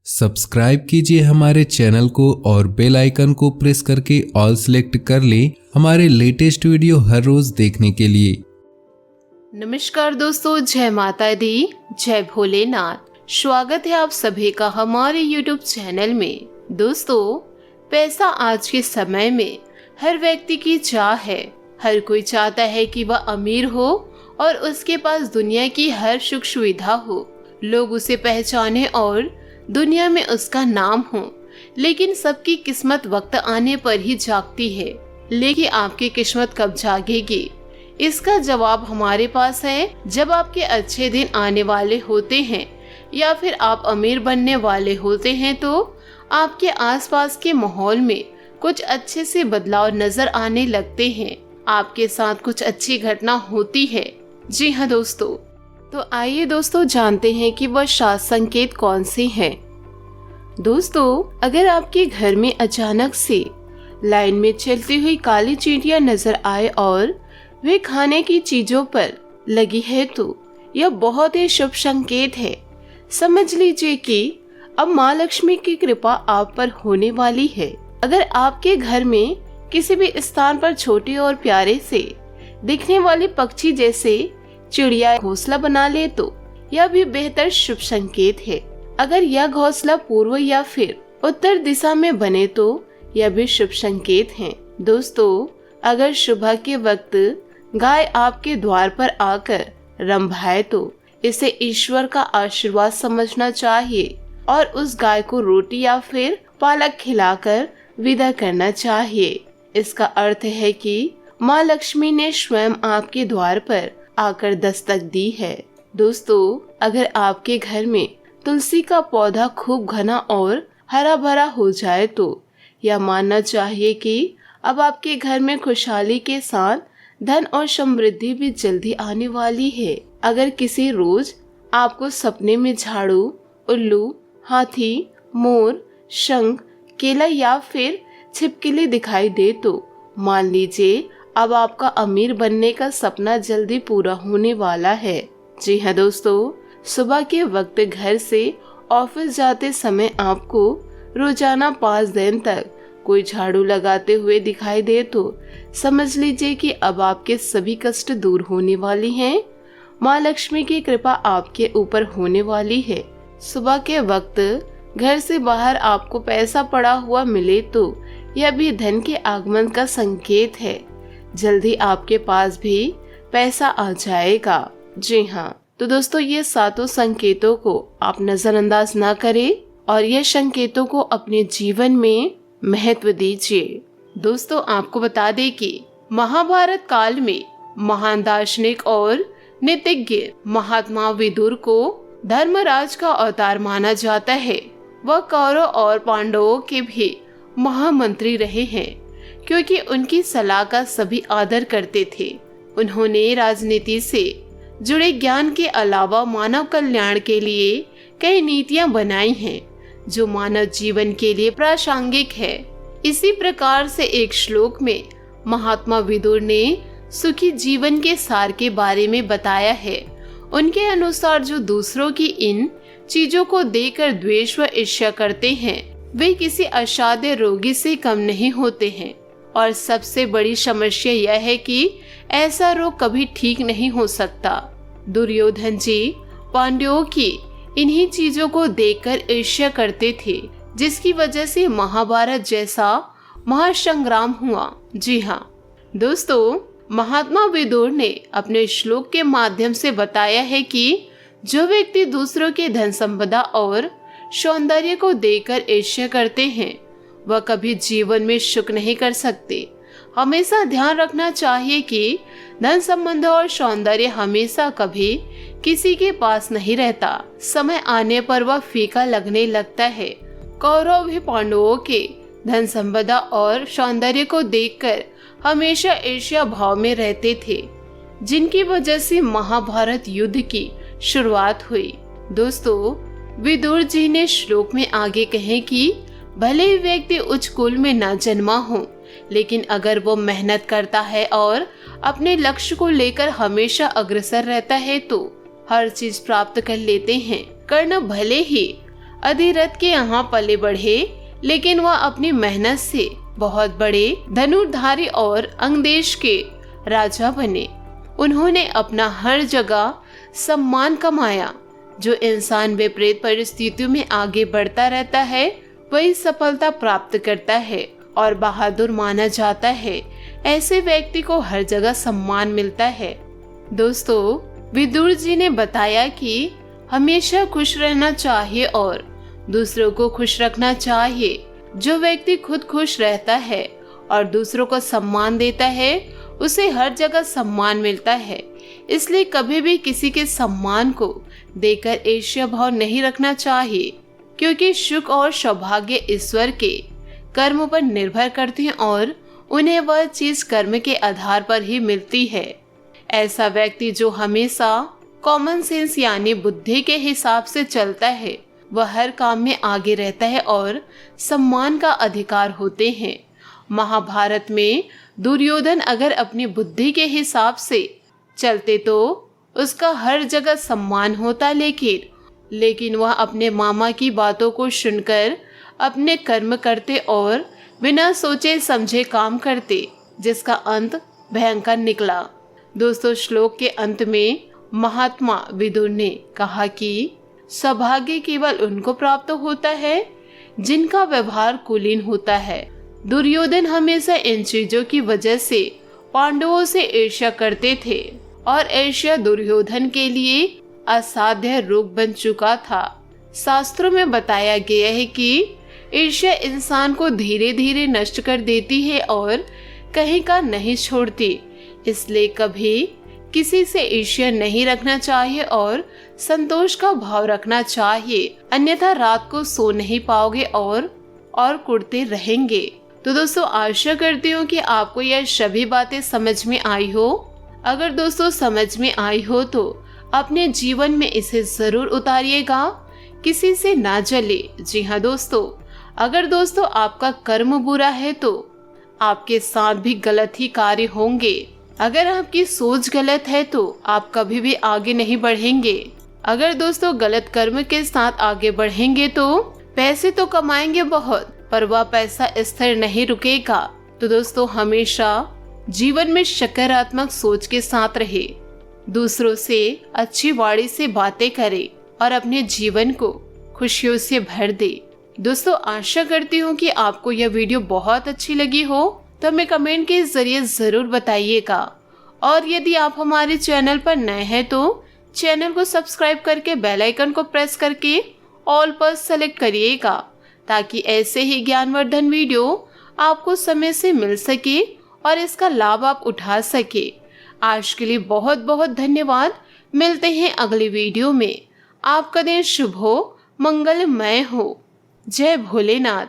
Subscribe कीजिए हमारे channel को और बेल आइकन को प्रेस करके ऑल सेलेक्ट कर लें हमारे लेटेस्ट वीडियो हर रोज देखने के लिए। नमस्कार दोस्तों, जय माता दी, जय भोलेनाथ। स्वागत है आप सभी का हमारे YouTube चैनल में। दोस्तों, पैसा आज के समय में हर व्यक्ति की चाह है। हर कोई चाहता है कि वह अमीर हो और उसके पास दुनिया की हर सुख सुविधा हो, लोग उसे पहचाने और दुनिया में उसका नाम हो। लेकिन सबकी किस्मत वक्त आने पर ही जागती है। लेकिन आपकी किस्मत कब जागेगी, इसका जवाब हमारे पास है जब आपके अच्छे दिन आने वाले होते हैं या फिर आप अमीर बनने वाले होते हैं। तो आपके आसपास के माहौल में कुछ अच्छे से बदलाव नजर आने लगते हैं। आपके साथ कुछ अच्छी घटना होती है। जी हाँ दोस्तों, तो आइए दोस्तों जानते हैं कि वह 7 संकेत कौन से हैं। दोस्तों, अगर आपके घर में अचानक से लाइन में चलती हुई काली चींटियां नजर आए और वे खाने की चीजों पर लगी है तो यह बहुत ही शुभ संकेत है। समझ लीजिए कि अब माँ लक्ष्मी की कृपा आप पर होने वाली है। अगर आपके घर में किसी भी स्थान पर छोटे और प्यारे से दिखने वाले पक्षी जैसे चिड़िया घोंसला बना ले तो यह भी बेहतर शुभ संकेत है। अगर यह घोंसला पूर्व या फिर उत्तर दिशा में बने तो यह भी शुभ संकेत है। दोस्तों, अगर सुबह के वक्त गाय आपके द्वार पर आकर रंभाए तो इसे ईश्वर का आशीर्वाद समझना चाहिए और उस गाय को रोटी या फिर पालक खिलाकर विदा करना चाहिए। इसका अर्थ है कि माँ लक्ष्मी ने स्वयं आपके द्वार पर आकर दस्तक दी है। दोस्तों, अगर आपके घर में तुलसी का पौधा खूब घना और हरा भरा हो जाए तो यह मानना चाहिए कि अब आपके घर में खुशहाली के साथ धन और समृद्धि भी जल्दी आने वाली है। अगर किसी रोज आपको सपने में झाड़ू, उल्लू, हाथी, मोर, शंख, केला या फिर छिपकली दिखाई दे तो मान लीजिए अब आपका अमीर बनने का सपना जल्दी पूरा होने वाला है। जी हाँ दोस्तों, सुबह के वक्त घर से ऑफिस जाते समय आपको रोजाना 5 दिन तक कोई झाड़ू लगाते हुए दिखाई दे तो समझ लीजिए कि अब आपके सभी कष्ट दूर होने वाली हैं। माँ लक्ष्मी की कृपा आपके ऊपर होने वाली है। सुबह के वक्त घर से बाहर आपको पैसा पड़ा हुआ मिले तो यह भी धन के आगमन का संकेत है। जल्दी आपके पास भी पैसा आ जाएगा। जी हाँ, तो दोस्तों, ये 7 संकेतों को आप नजरअंदाज ना करें और ये संकेतों को अपने जीवन में महत्व दीजिए। दोस्तों, आपको बता दें कि महाभारत काल में महान दार्शनिक और नीतिज्ञ महात्मा विदुर को धर्मराज का अवतार माना जाता है। वह कौरव और पांडवों के भी महामंत्री रहे हैं क्योंकि उनकी सलाह का सभी आदर करते थे। उन्होंने राजनीति से जुड़े ज्ञान के अलावा मानव कल्याण के लिए कई नीतियां बनाई हैं जो मानव जीवन के लिए प्रासंगिक है। इसी प्रकार से एक श्लोक में महात्मा विदुर ने सुखी जीवन के सार के बारे में बताया है। उनके अनुसार जो दूसरों की इन चीजों को देखकर द्वेष व ईर्ष्या करते हैं वे किसी असाध्य रोगी से कम नहीं होते हैं। और सबसे बड़ी समस्या यह है कि ऐसा रोग कभी ठीक नहीं हो सकता। दुर्योधन जी पांडवों की इन्हीं चीजों को देखकर ईर्ष्या करते थे, जिसकी वजह से महाभारत जैसा महासंग्राम हुआ। जी हाँ दोस्तों, महात्मा विदुर ने अपने श्लोक के माध्यम से बताया है कि जो व्यक्ति दूसरों के धन संपदा और सौंदर्य को देखकर ईर्ष्या करते हैं वह कभी जीवन में सुख नहीं कर सकते। हमेशा ध्यान रखना चाहिए कि धन संबंध और सौंदर्य हमेशा कभी किसी के पास नहीं रहता। समय आने पर वह फीका लगने लगता है। कौरव भी पांडवों के धन संपदा और सौंदर्य को देखकर हमेशा ईर्ष्या भाव में रहते थे, जिनकी वजह से महाभारत युद्ध की शुरुआत हुई। दोस्तों, विदुर जी ने श्लोक में आगे कहे कि भले ही व्यक्ति उच्च कुल में न जन्मा हो, लेकिन अगर वो मेहनत करता है और अपने लक्ष्य को लेकर हमेशा अग्रसर रहता है तो हर चीज प्राप्त कर लेते हैं। कर्ण भले ही अधिरथ के यहाँ पले बढ़े, लेकिन वह अपनी मेहनत से बहुत बड़े धनुर्धारी और अंगदेश के राजा बने। उन्होंने अपना हर जगह सम्मान कमाया। जो इंसान विपरीत परिस्थितियों में आगे बढ़ता रहता है वही सफलता प्राप्त करता है और बहादुर माना जाता है। ऐसे व्यक्ति को हर जगह सम्मान मिलता है। दोस्तों, विदुर जी ने बताया कि हमेशा खुश रहना चाहिए और दूसरों को खुश रखना चाहिए। जो व्यक्ति खुद खुश रहता है और दूसरों को सम्मान देता है उसे हर जगह सम्मान मिलता है। इसलिए कभी भी किसी के सम्मान को देकर ईर्ष्या भाव नहीं रखना चाहिए, क्योंकि सुख और सौभाग्य ईश्वर के कर्म पर निर्भर करते हैं और उन्हें वह चीज कर्म के आधार पर ही मिलती है। ऐसा व्यक्ति जो हमेशा कॉमन सेंस यानी बुद्धि के हिसाब से चलता है वह हर काम में आगे रहता है और सम्मान का अधिकार होते हैं। महाभारत में दुर्योधन अगर अपनी बुद्धि के हिसाब से चलते तो उसका हर जगह सम्मान होता, लेकिन वह अपने मामा की बातों को सुनकर अपने कर्म करते और बिना सोचे समझे काम करते, जिसका अंत भयंकर निकला। दोस्तों, श्लोक के अंत में महात्मा विदुर ने कहा कि सौभाग्य केवल उनको प्राप्त होता है जिनका व्यवहार कुलीन होता है। दुर्योधन हमेशा इन चीजों की वजह से पांडवों से ईर्ष्या करते थे और ईर्ष्या दुर्योधन के लिए असाध्य रोग बन चुका था। शास्त्रों में बताया गया है कि ईर्ष्या इंसान को धीरे धीरे नष्ट कर देती है और कहीं का नहीं छोड़ती। इसलिए कभी किसी से ईर्ष्या नहीं रखना चाहिए और संतोष का भाव रखना चाहिए, अन्यथा रात को सो नहीं पाओगे और कुड़ते रहेंगे। तो दोस्तों, आशा करती हूँ कि आपको यह सभी बातें समझ में आई हो। अगर दोस्तों समझ में आई हो तो अपने जीवन में इसे जरूर उतारिएगा, किसी से ना जले। जी हाँ दोस्तों, अगर दोस्तों आपका कर्म बुरा है तो आपके साथ भी गलत ही कार्य होंगे। अगर आपकी सोच गलत है तो आप कभी भी आगे नहीं बढ़ेंगे। अगर दोस्तों गलत कर्म के साथ आगे बढ़ेंगे तो पैसे तो कमाएंगे बहुत, पर वह पैसा स्थिर नहीं रुकेगा। तो दोस्तों, हमेशा जीवन में सकारात्मक सोच के साथ रहे, दूसरों से अच्छी वाणी से बातें करे और अपने जीवन को खुशियों से भर दे। दोस्तों, आशा करती हूँ कि आपको यह वीडियो बहुत अच्छी लगी हो, तो हमें कमेंट के जरिए जरूर बताइएगा। और यदि आप हमारे चैनल पर नए हैं तो चैनल को सब्सक्राइब करके बेल आइकन को प्रेस करके ऑल पर सेलेक्ट करिएगा, ताकि ऐसे ही ज्ञानवर्धन वीडियो आपको समय से मिल सके और इसका लाभ आप उठा सके। आज के लिए बहुत बहुत धन्यवाद। मिलते हैं अगली वीडियो में। आपका दिन शुभ हो, मंगलमय हो। जय भोलेनाथ।